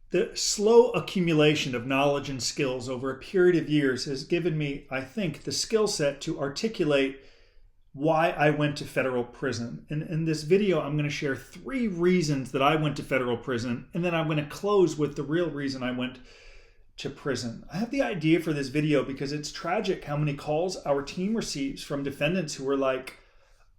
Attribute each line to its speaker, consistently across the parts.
Speaker 1: The slow accumulation of knowledge and skills over a period of years has given me, I think, the skill set to articulate why I went to federal prison. And in this video, I'm going to share 3 reasons that I went to federal prison, and then I'm going to close with the real reason I went to prison. I have the idea for this video because it's tragic how many calls our team receives from defendants who are like,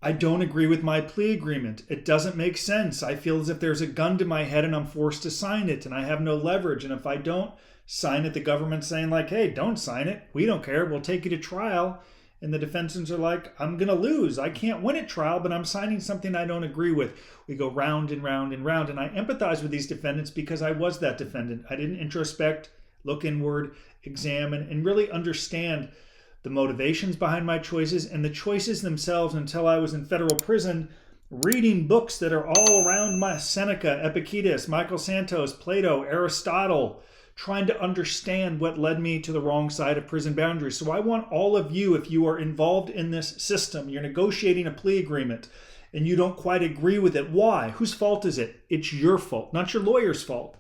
Speaker 1: I don't agree with my plea agreement. It doesn't make sense. I feel as if there's a gun to my head and I'm forced to sign it and I have no leverage. And if I don't sign it, the government's saying like, hey, don't sign it. We don't care. We'll take you to trial. And the defendants are like, I'm going to lose. I can't win at trial, but I'm signing something I don't agree with. We go round and round and round. And I empathize with these defendants because I was that defendant. I didn't introspect, look inward, examine, and really understand the motivations behind my choices and the choices themselves until I was in federal prison reading books that are all around my Seneca, Epictetus, Michael Santos, Plato, Aristotle, trying to understand what led me to the wrong side of prison boundaries. So I want all of you, if you are involved in this system, you're negotiating a plea agreement and you don't quite agree with it. Why? Whose fault is it? It's your fault, not your lawyer's fault.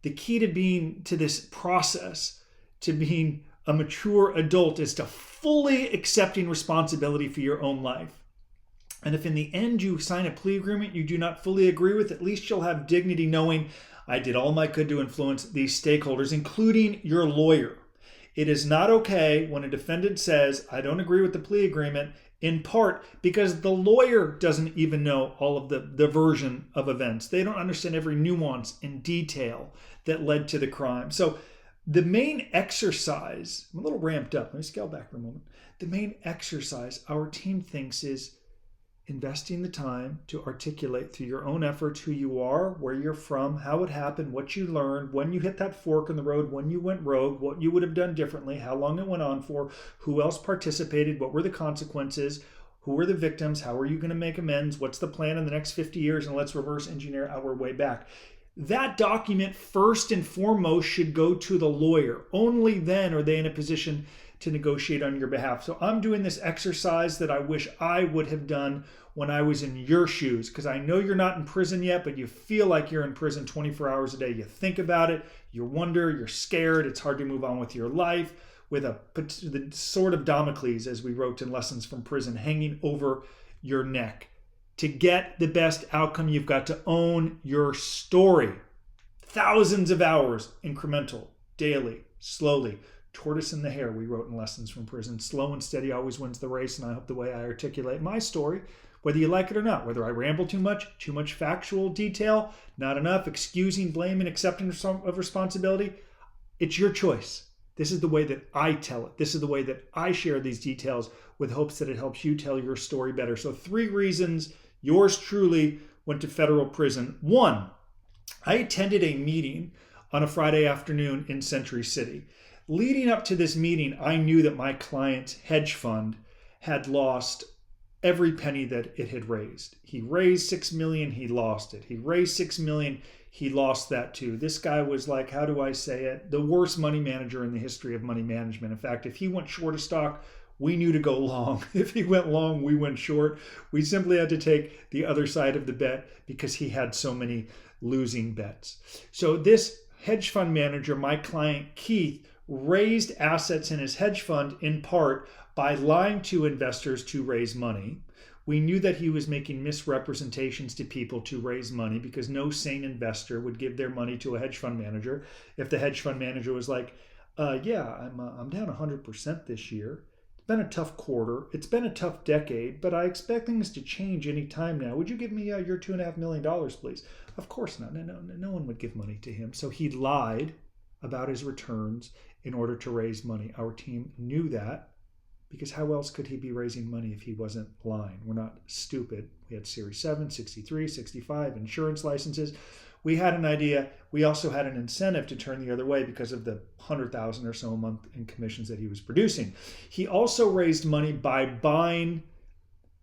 Speaker 1: The key to this process, to being a mature adult, is to fully accepting responsibility for your own life. And if in the end you sign a plea agreement you do not fully agree with, at least you'll have dignity knowing I did all I could to influence these stakeholders, including your lawyer. It is not okay when a defendant says, I don't agree with the plea agreement, in part because the lawyer doesn't even know all of the version of events. They don't understand every nuance and detail that led to the crime. So the main exercise, I'm a little ramped up. Let me scale back for a moment. The main exercise our team thinks is investing the time to articulate through your own efforts who you are, where you're from, how it happened, what you learned, when you hit that fork in the road, when you went rogue, what you would have done differently, how long it went on for, who else participated, what were the consequences, who were the victims, how are you going to make amends, what's the plan in the next 50 years, and let's reverse engineer our way back. That document, first and foremost, should go to the lawyer. Only then are they in a position to negotiate on your behalf. So I'm doing this exercise that I wish I would have done when I was in your shoes, because I know you're not in prison yet, but you feel like you're in prison 24 hours a day. You think about it, you wonder, you're scared, it's hard to move on with your life, with the sword of Damocles, as we wrote in Lessons from Prison, hanging over your neck. To get the best outcome, you've got to own your story. Thousands of hours, incremental, daily, slowly. Tortoise in the hare, we wrote in Lessons from Prison. Slow and steady always wins the race, and I hope the way I articulate my story, whether you like it or not, whether I ramble too much factual detail, not enough, excusing blame and acceptance of responsibility, it's your choice. This is the way that I tell it. This is the way that I share these details with hopes that it helps you tell your story better. So 3 reasons yours truly went to federal prison. 1, I attended a meeting on a Friday afternoon in Century City. Leading up to this meeting, I knew that my client's hedge fund had lost every penny that it had raised. He raised $6 million, he lost it. He raised $6 million, he lost that too. This guy was like, how do I say it? The worst money manager in the history of money management. In fact, if he went short a stock, we knew to go long. If he went long, we went short. We simply had to take the other side of the bet because he had so many losing bets. So this hedge fund manager, my client Keith, raised assets in his hedge fund in part by lying to investors to raise money. We knew that he was making misrepresentations to people to raise money because no sane investor would give their money to a hedge fund manager if the hedge fund manager was like, I'm down 100% this year. It's been a tough quarter. It's been a tough decade, but I expect things to change any time now. Would you give me your $2.5 million, please? Of course not. No one would give money to him. So he lied about his returns in order to raise money. Our team knew that because how else could he be raising money if he wasn't lying? We're not stupid. We had Series 7, 63, 65, insurance licenses. We had an idea. We also had an incentive to turn the other way because of the $100,000 or so a month in commissions that he was producing. He also raised money by buying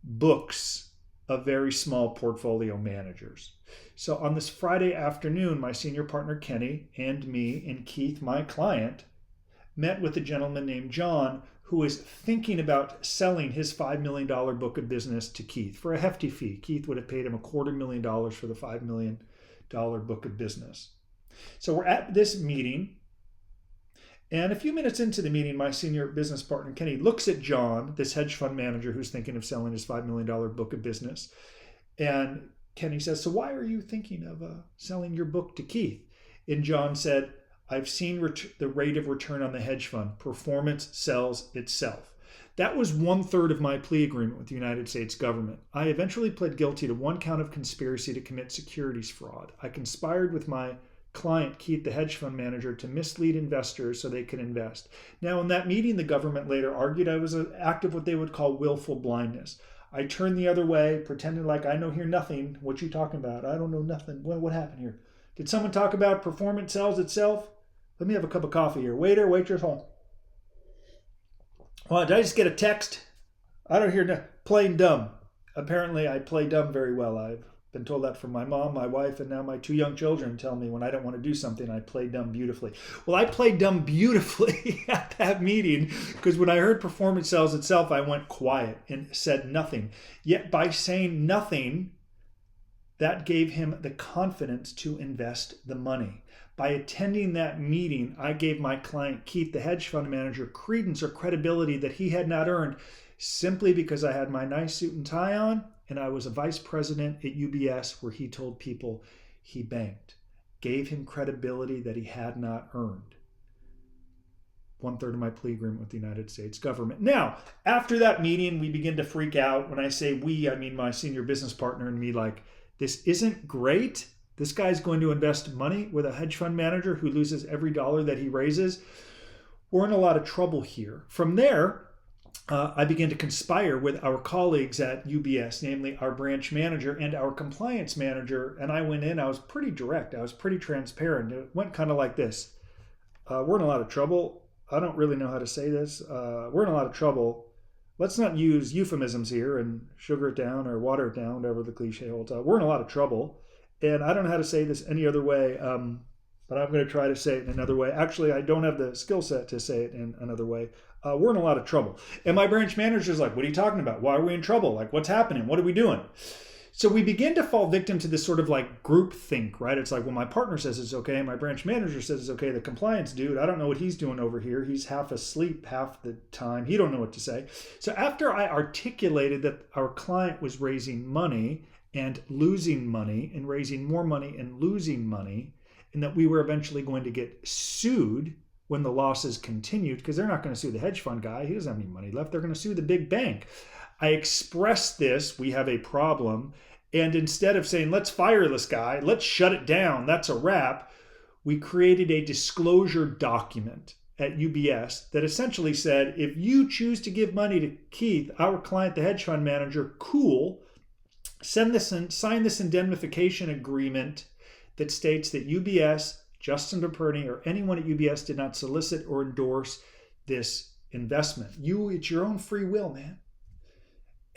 Speaker 1: books of very small portfolio managers. So on this Friday afternoon, my senior partner Kenny and me and Keith, my client, met with a gentleman named John who was thinking about selling his $5 million book of business to Keith for a hefty fee. Keith would have paid him $250,000 for the $5 million book of business. So we're at this meeting, and a few minutes into the meeting, my senior business partner, Kenny, looks at John, this hedge fund manager who's thinking of selling his $5 million book of business. And Kenny says, so why are you thinking of selling your book to Keith? And John said, I've seen the rate of return on the hedge fund. Performance sells itself. That was 1/3 of my plea agreement with the United States government. I eventually pled guilty to 1 count of conspiracy to commit securities fraud. I conspired with my client, Keith, the hedge fund manager, to mislead investors so they could invest. Now, in that meeting, the government later argued I was an act of what they would call willful blindness. I turned the other way, pretending like I know here nothing. What you talking about? I don't know nothing. What happened here? Did someone talk about performance sells itself? Let me have a cup of coffee here. Waiter, waitress, home. Well, did I just get a text? I don't hear playing dumb. Apparently, I play dumb very well. I've been told that from my mom, my wife, and now my 2 young children tell me when I don't want to do something, I play dumb beautifully. Well, I played dumb beautifully at that meeting because when I heard performance sells itself, I went quiet and said nothing. Yet by saying nothing, that gave him the confidence to invest the money. By attending that meeting, I gave my client, Keith, the hedge fund manager, credence or credibility that he had not earned simply because I had my nice suit and tie on and I was a vice president at UBS where he told people he banked. Gave him credibility that he had not earned. 1/3 of my plea agreement with the United States government. Now, after that meeting, we begin to freak out. When I say we, I mean my senior business partner and me, like, this isn't great. This guy's going to invest money with a hedge fund manager who loses every dollar that he raises. We're in a lot of trouble here. From there, I began to conspire with our colleagues at UBS, namely our branch manager and our compliance manager. And I went in, I was pretty direct. I was pretty transparent. It went kind of like this. We're in a lot of trouble. I don't really know how to say this. We're in a lot of trouble. Let's not use euphemisms here and sugar it down or water it down, whatever the cliche holds. We're in a lot of trouble. And I don't know how to say this any other way, but I'm going to try to say it in another way. Actually, I don't have the skill set to say it in another way. We're in a lot of trouble. And my branch manager is like, what are you talking about? Why are we in trouble? Like, what's happening? What are we doing? So we begin to fall victim to this sort of like group think, right? It's like, well, my partner says it's okay. My branch manager says it's okay. The compliance dude, I don't know what he's doing over here. He's half asleep half the time. He don't know what to say. So after I articulated that our client was raising money and losing money and raising more money and losing money, and that we were eventually going to get sued when the losses continued, because they're not going to sue the hedge fund guy. He doesn't have any money left. They're going to sue the big bank. I expressed this, we have a problem, and instead of saying, let's fire this guy, let's shut it down, that's a wrap, we created a disclosure document at UBS that essentially said, if you choose to give money to Keith, our client, the hedge fund manager, cool, sign this indemnification agreement that states that UBS, Justin DePerny, or anyone at UBS did not solicit or endorse this investment. It's your own free will, man.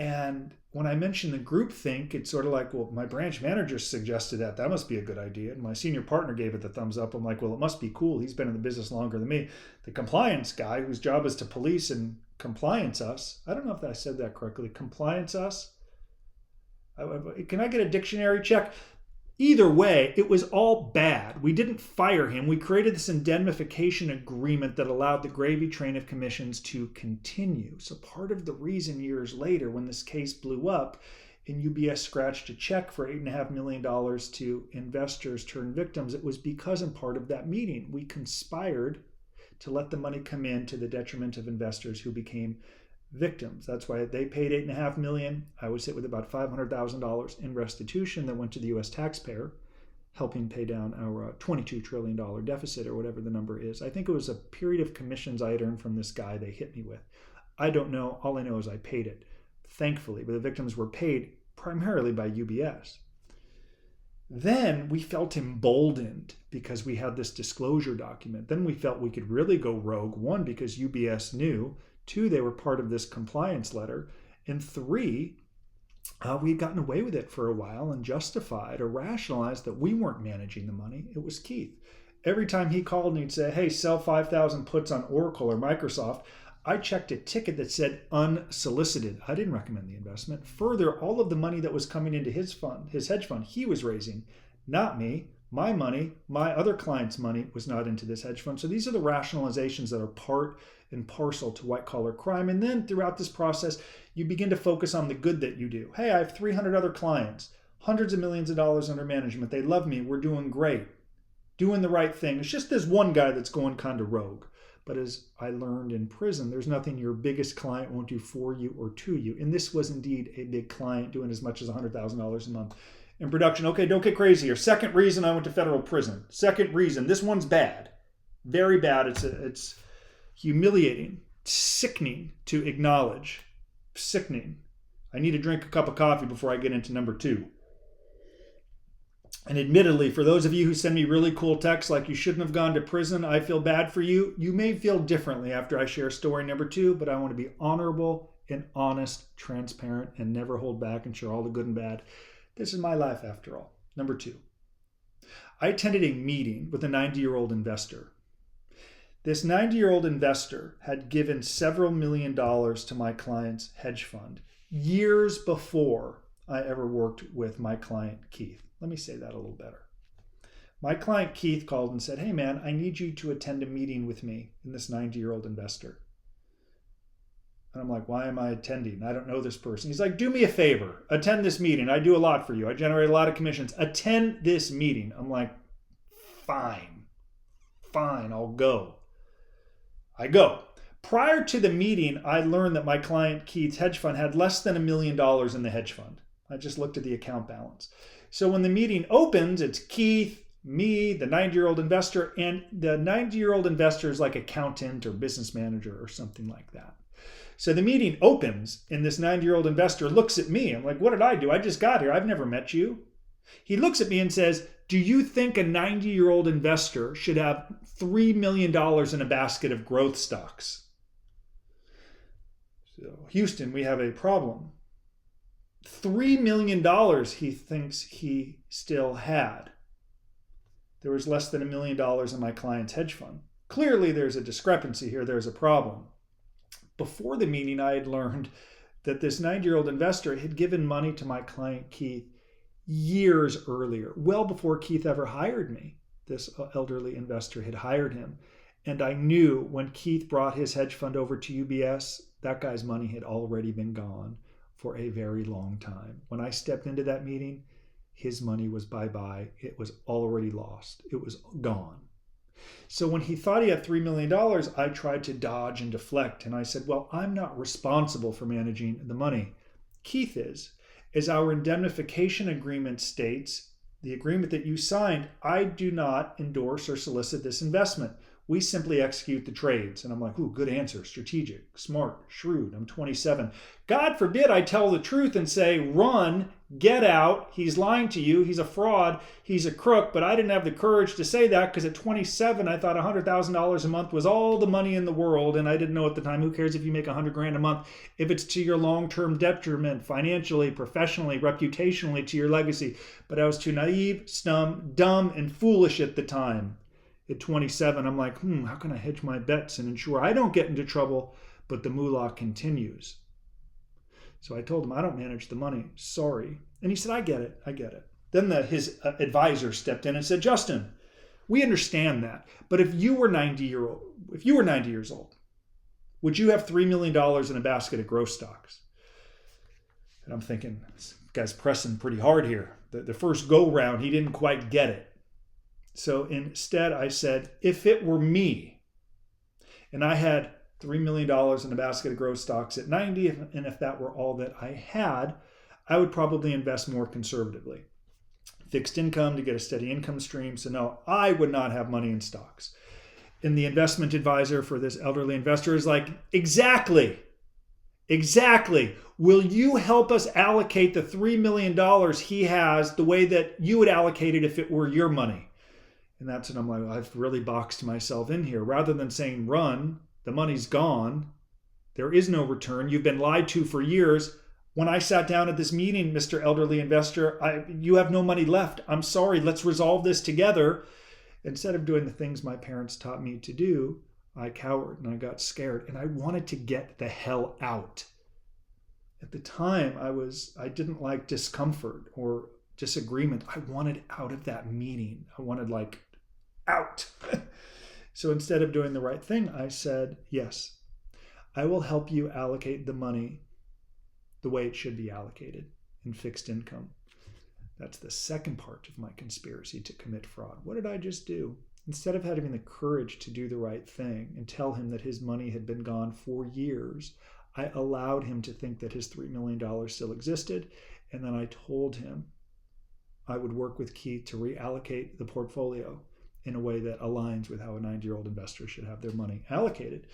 Speaker 1: And when I mentioned the group think, it's sort of like, well, my branch manager suggested that. That must be a good idea. And my senior partner gave it the thumbs up. I'm like, well, it must be cool. He's been in the business longer than me. The compliance guy, whose job is to police and compliance us. I don't know if I said that correctly. Compliance us? Can I get a dictionary check? Either way, it was all bad. We didn't fire him. We created this indemnification agreement that allowed the gravy train of commissions to continue. So part of the reason years later, when this case blew up and UBS scratched a check for $8.5 million to investors turned victims, it was because in part of that meeting, we conspired to let the money come in to the detriment of investors who became victims. That's why they paid $8.5 million. I would sit with about $500,000 in restitution that went to the U.S. taxpayer, helping pay down our $22 trillion deficit or whatever the number is. I think it was a period of commissions I had earned from this guy they hit me with. I don't know. All I know is I paid it, thankfully. But the victims were paid primarily by UBS. Then we felt emboldened because we had this disclosure document. Then we felt we could really go rogue. One, because UBS knew. Two, they were part of this compliance letter. And three, we had gotten away with it for a while and justified or rationalized that we weren't managing the money. It was Keith. Every time he called and he'd say, hey, sell 5,000 puts on Oracle or Microsoft, I checked a ticket that said unsolicited. I didn't recommend the investment. Further, all of the money that was coming into his fund, his hedge fund, he was raising, not me. My money, my other client's money was not into this hedge fund. So these are the rationalizations that are part and parcel to white collar crime. And then throughout this process, you begin to focus on the good that you do. Hey, I have 300 other clients, hundreds of millions of dollars under management. They love me. We're doing great, doing the right thing. It's just this one guy that's going kind of rogue. But as I learned in prison, there's nothing your biggest client won't do for you or to you. And this was indeed a big client doing as much as $100,000 a month in production. Okay, don't get crazy here. Second reason I went to federal prison. Second reason, this one's bad. Very bad. It's humiliating, sickening to acknowledge. Sickening. I need to drink a cup of coffee before I get into number 2. And admittedly, for those of you who send me really cool texts like you shouldn't have gone to prison, I feel bad for you. You may feel differently after I share story number 2, but I want to be honorable and honest, transparent, and never hold back and share all the good and bad. This is my life after all. Number 2, I attended a meeting with a 90-year-old investor. This 90-year-old investor had given several million dollars to my client's hedge fund years before I ever worked with my client, Keith. Let me say that a little better. My client, Keith, called and said, hey man, I need you to attend a meeting with me and this 90-year-old investor. And I'm like, why am I attending? I don't know this person. He's like, do me a favor. Attend this meeting. I do a lot for you. I generate a lot of commissions. Attend this meeting. I'm like, fine, I'll go. I go. Prior to the meeting, I learned that my client, Keith's hedge fund, had less than $1 million in the hedge fund. I just looked at the account balance. So when the meeting opens, it's Keith, me, the 90-year-old investor, and the 90-year-old investor is like accountant or business manager or something like that. So the meeting opens and this 90-year-old investor looks at me. I'm like, what did I do? I just got here. I've never met you. He looks at me and says, do you think a 90-year-old investor should have $3 million in a basket of growth stocks? So Houston, we have a problem. $3 million he thinks he still had. There was less than $1 million in my client's hedge fund. Clearly there's a discrepancy here. There's a problem. Before the meeting, I had learned that this 90-year-old investor had given money to my client, Keith, years earlier, well before Keith ever hired me. This elderly investor had hired him. And I knew when Keith brought his hedge fund over to UBS, that guy's money had already been gone for a very long time. When I stepped into that meeting, his money was bye-bye. It was already lost. It was gone. So when he thought he had $3 million, I tried to dodge and deflect. And I said, well, I'm not responsible for managing the money. Keith is. As our indemnification agreement states, the agreement that you signed, I do not endorse or solicit this investment. We simply execute the trades. And I'm like, ooh, good answer. Strategic, smart, shrewd. I'm 27. God forbid I tell the truth and say, run, get out. He's lying to you. He's a fraud. He's a crook. But I didn't have the courage to say that because at 27, I thought $100,000 a month was all the money in the world. And I didn't know at the time, who cares if you make $100,000 a month, if it's to your long-term detriment, financially, professionally, reputationally, to your legacy. But I was too naive, dumb, and foolish at the time. At 27, I'm like, how can I hedge my bets and ensure I don't get into trouble, but the moolah continues? So I told him, I don't manage the money. Sorry. And he said, I get it. Then his advisor stepped in and said, Justin, we understand that. But if you were 90 years old, would you have $3 million in a basket of growth stocks? And I'm thinking, this guy's pressing pretty hard here. The first go round, he didn't quite get it. So instead I said, if it were me and I had $3 million in a basket of growth stocks at 90, and if that were all that I had, I would probably invest more conservatively. Fixed income to get a steady income stream. So no, I would not have money in stocks. And the investment advisor for this elderly investor is like, exactly. Will you help us allocate the $3 million he has the way that you would allocate it if it were your money? And that's when I'm like, I've really boxed myself in here. Rather than saying, run, the money's gone. There is no return. You've been lied to for years. When I sat down at this meeting, Mr. Elderly Investor, you have no money left. I'm sorry. Let's resolve this together. Instead of doing the things my parents taught me to do, I cowered and I got scared and I wanted to get the hell out. At the time, I didn't like discomfort or disagreement. I wanted out of that meeting. I wanted out. So instead of doing the right thing, I said, yes, I will help you allocate the money the way it should be allocated in fixed income. That's the second part of my conspiracy to commit fraud. What did I just do? Instead of having the courage to do the right thing and tell him that his money had been gone for years, I allowed him to think that his $3 million still existed. And then I told him I would work with Keith to reallocate the portfolio in a way that aligns with how a 90-year-old investor should have their money allocated.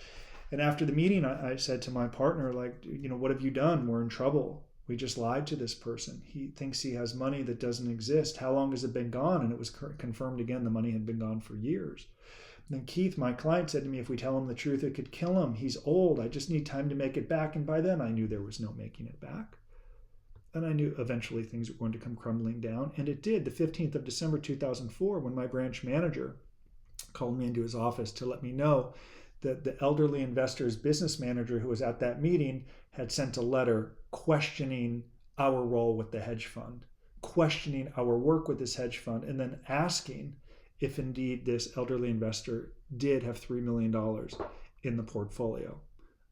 Speaker 1: And after the meeting, I said to my partner, what have you done? We're in trouble. We just lied to this person. He thinks he has money that doesn't exist. How long has it been gone? And it was confirmed again, the money had been gone for years. And then Keith, my client, said to me, if we tell him the truth, it could kill him. He's old. I just need time to make it back. And by then I knew there was no making it back. And I knew eventually things were going to come crumbling down. And it did. The 15th of December, 2004, when my branch manager called me into his office to let me know that the elderly investor's business manager who was at that meeting had sent a letter questioning our role with the hedge fund, questioning our work with this hedge fund, and then asking if indeed this elderly investor did have $3 million in the portfolio.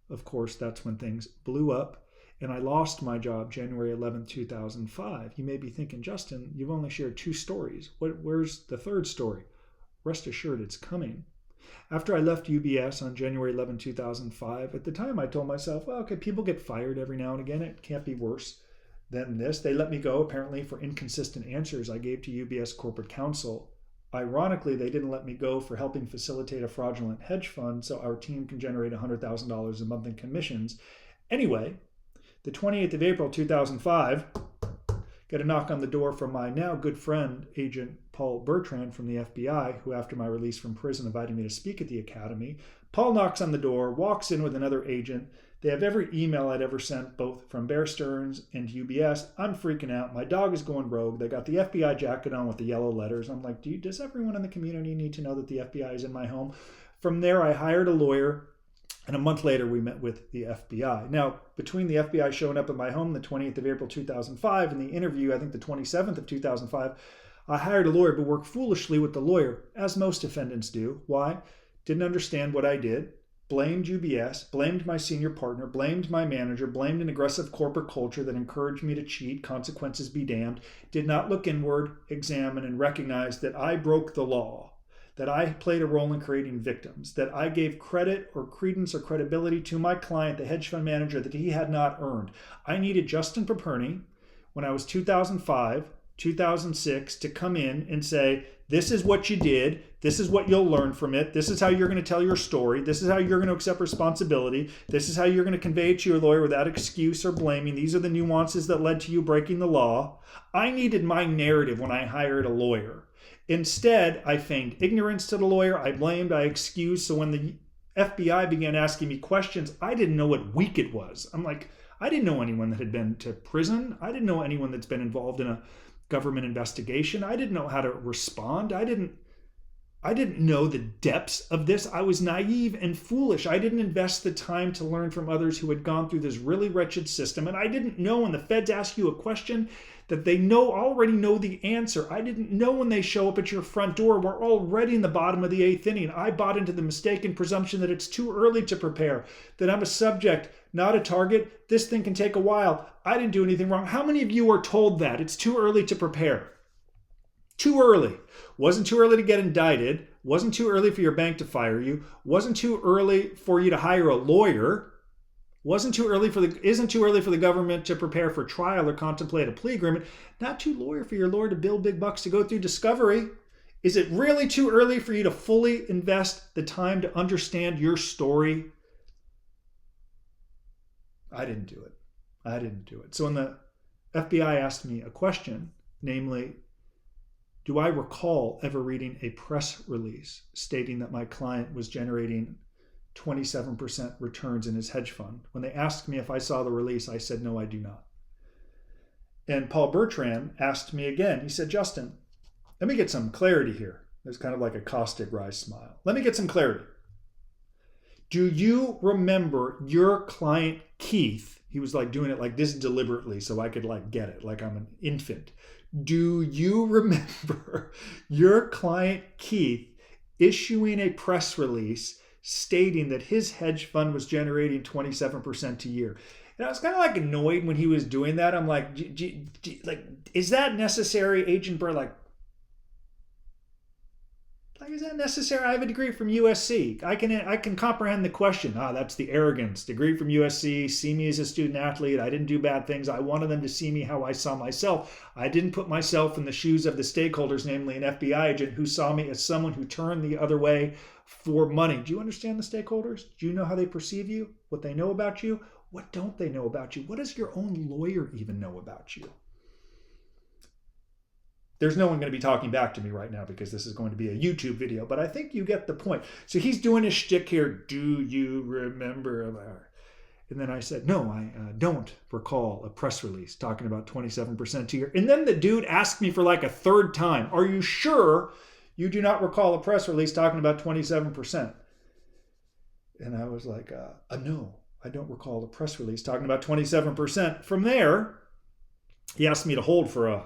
Speaker 1: Of course, that's when things blew up. And I lost my job January 11, 2005. You may be thinking, Justin, you've only shared 2 stories. Where's the third story? Rest assured, it's coming. After I left UBS on January 11, 2005, at the time I told myself, well, okay, people get fired every now and again. It can't be worse than this. They let me go apparently for inconsistent answers I gave to UBS corporate counsel. Ironically, they didn't let me go for helping facilitate a fraudulent hedge fund so our team can generate $100,000 a month in commissions. Anyway, the 28th of April, 2005, get a knock on the door from my now good friend, Agent Paul Bertrand from the FBI, who after my release from prison invited me to speak at the academy. Paul knocks on the door, walks in with another agent. They have every email I'd ever sent, both from Bear Stearns and UBS. I'm freaking out. My dog is going rogue. They got the FBI jacket on with the yellow letters. I'm like, does everyone in the community need to know that the FBI is in my home? From there, I hired a lawyer. And a month later, we met with the FBI. Now, between the FBI showing up at my home the 20th of April, 2005, and the interview, I think the 27th of 2005, I hired a lawyer but worked foolishly with the lawyer, as most defendants do. Why? Didn't understand what I did, blamed UBS, blamed my senior partner, blamed my manager, blamed an aggressive corporate culture that encouraged me to cheat, consequences be damned, did not look inward, examine, and recognize that I broke the law, that I played a role in creating victims, that I gave credit or credence or credibility to my client, the hedge fund manager, that he had not earned. I needed Justin Paperny, when I was 2005, 2006, to come in and say, this is what you did, this is what you'll learn from it, this is how you're going to tell your story, this is how you're going to accept responsibility, this is how you're going to convey it to your lawyer without excuse or blaming, these are the nuances that led to you breaking the law. I needed my narrative when I hired a lawyer. Instead, I feigned ignorance to the lawyer. I blamed, I excused. So when the FBI began asking me questions, I didn't know what week it was. I'm like, I didn't know anyone that had been to prison. I didn't know anyone that's been involved in a government investigation. I didn't know how to respond. I didn't know the depths of this. I was naive and foolish. I didn't invest the time to learn from others who had gone through this really wretched system. And I didn't know when the feds ask you a question that they already know the answer. I didn't know when they show up at your front door, we're already in the bottom of the 8th inning. I bought into the mistaken presumption that it's too early to prepare, that I'm a subject, not a target. This thing can take a while. I didn't do anything wrong. How many of you are told that? It's too early to prepare. Too early. Wasn't too early to get indicted. Wasn't too early for your bank to fire you. Wasn't too early for you to hire a lawyer. Isn't too early for the government to prepare for trial or contemplate a plea agreement. Not too lawyer for your lawyer to bill big bucks to go through discovery. Is it really too early for you to fully invest the time to understand your story? I didn't do it. So when the FBI asked me a question, namely, do I recall ever reading a press release stating that my client was generating 27% returns in his hedge fund? When they asked me if I saw the release, I said, no, I do not. And Paul Bertrand asked me again. He said, Justin, let me get some clarity here. There's kind of like a caustic wry smile. Let me get some clarity. Do you remember your client, Keith? He was like doing it like this deliberately so I could like get it, like I'm an infant. Do you remember your client Keith issuing a press release stating that his hedge fund was generating 27% a year? And I was kind of like annoyed when he was doing that. I'm like, is that necessary, Agent Burr? Like, is that necessary? I have a degree from USC. I can comprehend the question. That's the arrogance. Degree from USC. See me as a student athlete. I didn't do bad things. I wanted them to see me how I saw myself. I didn't put myself in the shoes of the stakeholders, namely an FBI agent who saw me as someone who turned the other way for money. Do you understand the stakeholders? Do you know how they perceive you? What they know about you? What don't they know about you? What does your own lawyer even know about you? There's no one going to be talking back to me right now because this is going to be a YouTube video, but I think you get the point. So he's doing his shtick here. Do you remember? And then I said, no, I don't recall a press release talking about 27% a year. And then the dude asked me for like a third time, are you sure you do not recall a press release talking about 27%? And I was like, no, I don't recall a press release talking about 27%. From there, he asked me to hold for a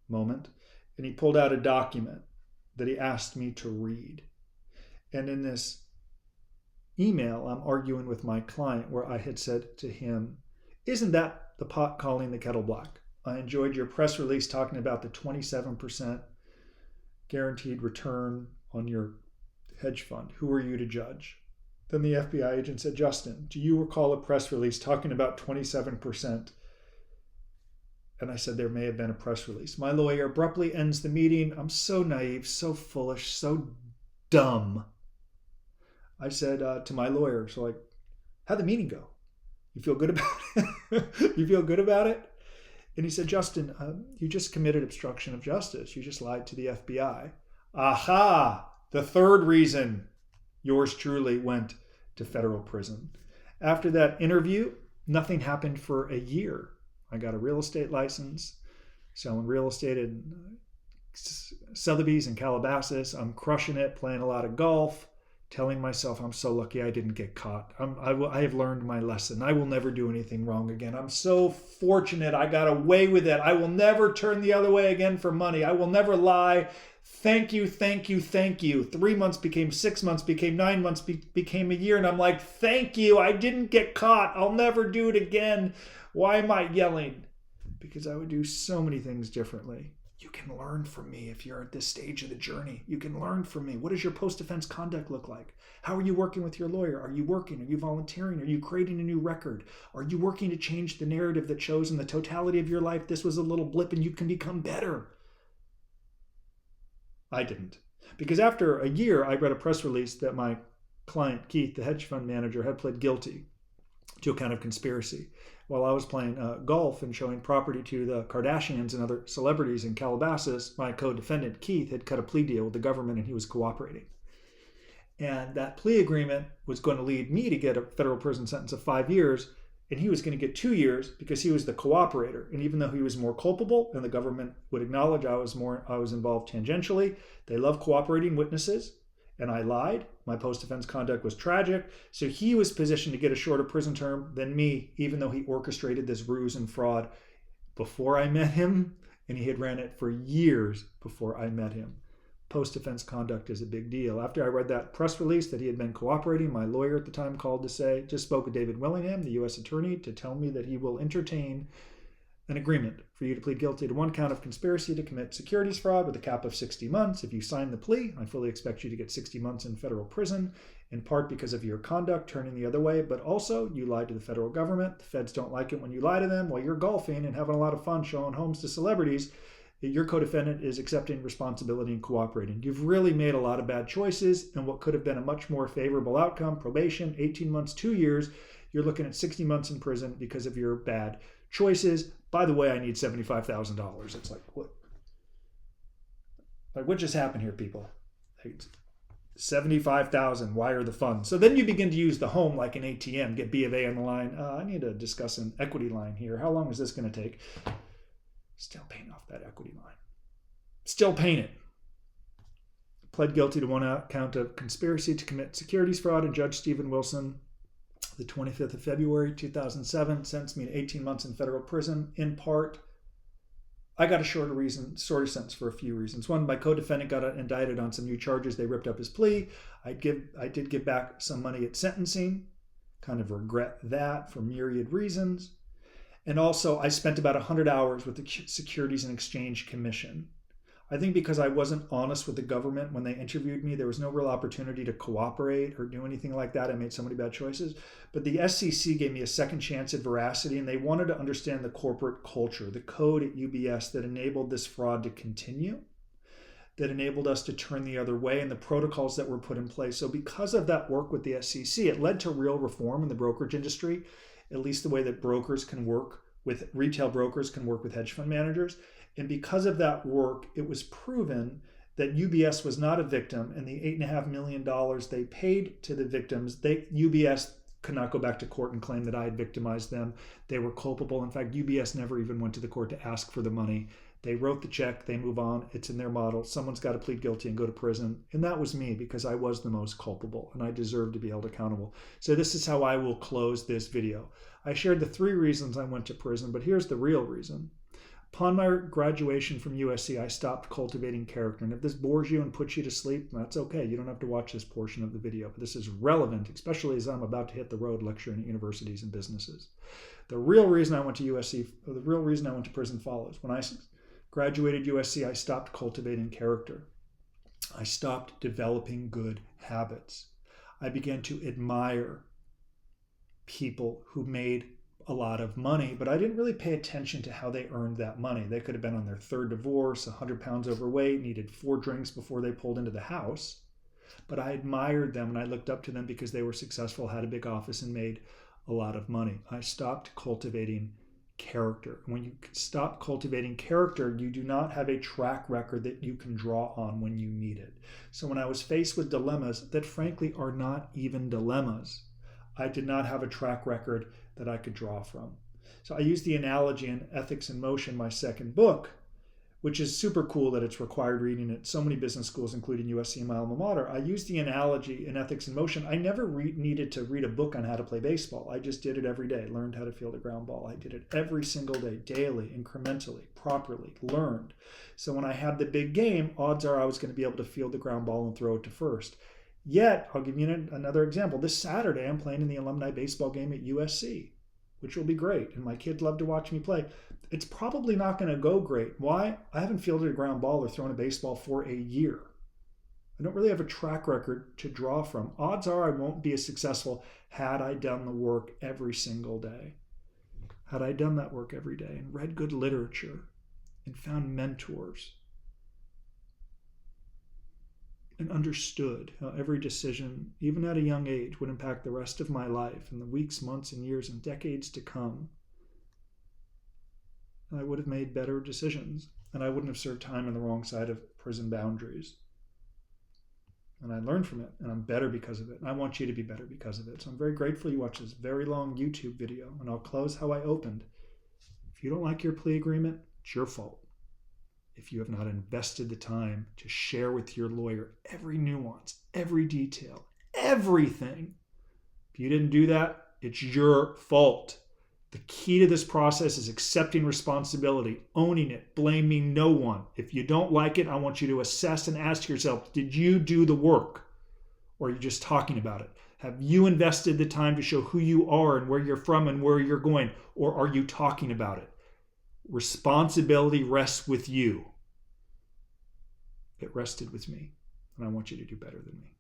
Speaker 1: moment, and he pulled out a document that he asked me to read. And in this email, I'm arguing with my client where I had said to him, isn't that the pot calling the kettle black? I enjoyed your press release talking about the 27% guaranteed return on your hedge fund. Who are you to judge? Then the FBI agent said, Justin, do you recall a press release talking about 27%? And I said, there may have been a press release. My lawyer abruptly ends the meeting. I'm so naive, so foolish, so dumb. I said to my lawyer, so like, how'd the meeting go? You feel good about it? You feel good about it? And he said, Justin, you just committed obstruction of justice. You just lied to the FBI. Aha! The third reason yours truly went to federal prison. After that interview, nothing happened for a year. I got a real estate license, selling real estate in Sotheby's and Calabasas. I'm crushing it, playing a lot of golf, telling myself I'm so lucky I didn't get caught. I have learned my lesson. I will never do anything wrong again. I'm so fortunate I got away with it. I will never turn the other way again for money. I will never lie. Thank you, thank you, thank you. 3 months became 6 months, became 9 months, became a year. And I'm like, thank you. I didn't get caught. I'll never do it again. Why am I yelling? Because I would do so many things differently. You can learn from me if you're at this stage of the journey. You can learn from me. What does your post-defense conduct look like? How are you working with your lawyer? Are you working? Are you volunteering? Are you creating a new record? Are you working to change the narrative that shows in the totality of your life this was a little blip and you can become better? I didn't. Because after a year, I read a press release that my client, Keith, the hedge fund manager, had pled guilty to a count of conspiracy while I was playing golf and showing property to the Kardashians and other celebrities in Calabasas. My co-defendant, Keith, had cut a plea deal with the government and he was cooperating. And that plea agreement was going to lead me to get a federal prison sentence of 5 years, and he was going to get 2 years because he was the cooperator. And even though he was more culpable and the government would acknowledge I was involved tangentially, they love cooperating witnesses. And I lied. My post-defense conduct was tragic. So he was positioned to get a shorter prison term than me, even though he orchestrated this ruse and fraud before I met him. And he had ran it for years before I met him. Post-defense conduct is a big deal. After I read that press release that he had been cooperating, my lawyer at the time called to say, just spoke with David Willingham, the U.S. attorney, to tell me that he will entertain an agreement for you to plead guilty to 1 count of conspiracy to commit securities fraud with a cap of 60 months. If you sign the plea, I fully expect you to get 60 months in federal prison, in part because of your conduct turning the other way, but also you lied to the federal government. The feds don't like it when you lie to them while you're golfing and having a lot of fun showing homes to celebrities. Your co-defendant is accepting responsibility and cooperating. You've really made a lot of bad choices, and what could have been a much more favorable outcome, probation, 18 months, 2 years, you're looking at 60 months in prison because of your bad choices. By the way, I need $75,000. It's like, what? Like, what just happened here, people? Like, $75,000, wire the funds. So then you begin to use the home like an ATM, get B of A on the line. I need to discuss an equity line here. How long is this going to take? Still paying off that equity line. Still paying it. Pled guilty to 1 count of conspiracy to commit securities fraud, and Judge Stephen Wilson, the 25th of February, 2007, sentenced me to 18 months in federal prison, in part I got a shorter sentence for a few reasons. One, my co-defendant got indicted on some new charges. They ripped up his plea. I did give back some money at sentencing. Kind of regret that for myriad reasons. And also, I spent about 100 hours with the Securities and Exchange Commission. I think because I wasn't honest with the government when they interviewed me, there was no real opportunity to cooperate or do anything like that. I made so many bad choices. But the SEC gave me a second chance at veracity, and they wanted to understand the corporate culture, the code at UBS that enabled this fraud to continue, that enabled us to turn the other way, and the protocols that were put in place. So because of that work with the SEC, it led to real reform in the brokerage industry, at least the way that brokers can work with retail brokers can work with hedge fund managers. And because of that work, it was proven that UBS was not a victim, and the $8.5 million they paid to the victims, UBS could not go back to court and claim that I had victimized them. They were culpable. In fact, UBS never even went to the court to ask for the money. They wrote the check, they move on, it's in their model. Someone's got to plead guilty and go to prison. And that was me, because I was the most culpable and I deserve to be held accountable. So this is how I will close this video. I shared the 3 reasons I went to prison, but here's the real reason. Upon my graduation from USC, I stopped cultivating character. And if this bores you and puts you to sleep, that's okay. You don't have to watch this portion of the video. But this is relevant, especially as I'm about to hit the road lecturing at universities and businesses. The real reason I went to USC, or the real reason I went to prison follows. When I graduated USC, I stopped cultivating character. I stopped developing good habits. I began to admire people who made a lot of money, but I didn't really pay attention to how they earned that money. They could have been on their 3rd divorce, 100 pounds overweight, needed 4 drinks before they pulled into the house. But I admired them and I looked up to them because they were successful, had a big office, and made a lot of money. I stopped cultivating character. When you stop cultivating character, you do not have a track record that you can draw on when you need it. So when I was faced with dilemmas that frankly are not even dilemmas, I did not have a track record that I could draw from. So I use the analogy in Ethics in Motion, my 2nd book, which is super cool that it's required reading at so many business schools, including USC and my alma mater. I use the analogy in Ethics in Motion. I never needed to read a book on how to play baseball. I just did it every day, learned how to field a ground ball. I did it every single day, daily, incrementally, properly, learned. So when I had the big game, odds are I was going to be able to field the ground ball and throw it to first. Yet, I'll give you another example. This Saturday, I'm playing in the alumni baseball game at USC, which will be great. And my kids love to watch me play. It's probably not going to go great. Why? I haven't fielded a ground ball or thrown a baseball for a year. I don't really have a track record to draw from. Odds are I won't be as successful had I done the work every single day. Had I done that work every day and read good literature and found mentors and understood how every decision, even at a young age, would impact the rest of my life in the weeks, months, and years and decades to come, I would have made better decisions, and I wouldn't have served time on the wrong side of prison boundaries. And I learned from it, and I'm better because of it. And I want you to be better because of it. So I'm very grateful you watched this very long YouTube video, and I'll close how I opened. If you don't like your plea agreement, it's your fault. If you have not invested the time to share with your lawyer every nuance, every detail, everything, if you didn't do that, it's your fault. The key to this process is accepting responsibility, owning it, blaming no one. If you don't like it, I want you to assess and ask yourself, did you do the work? Or are you just talking about it? Have you invested the time to show who you are and where you're from and where you're going? Or are you talking about it? Responsibility rests with you. It rested with me, and I want you to do better than me.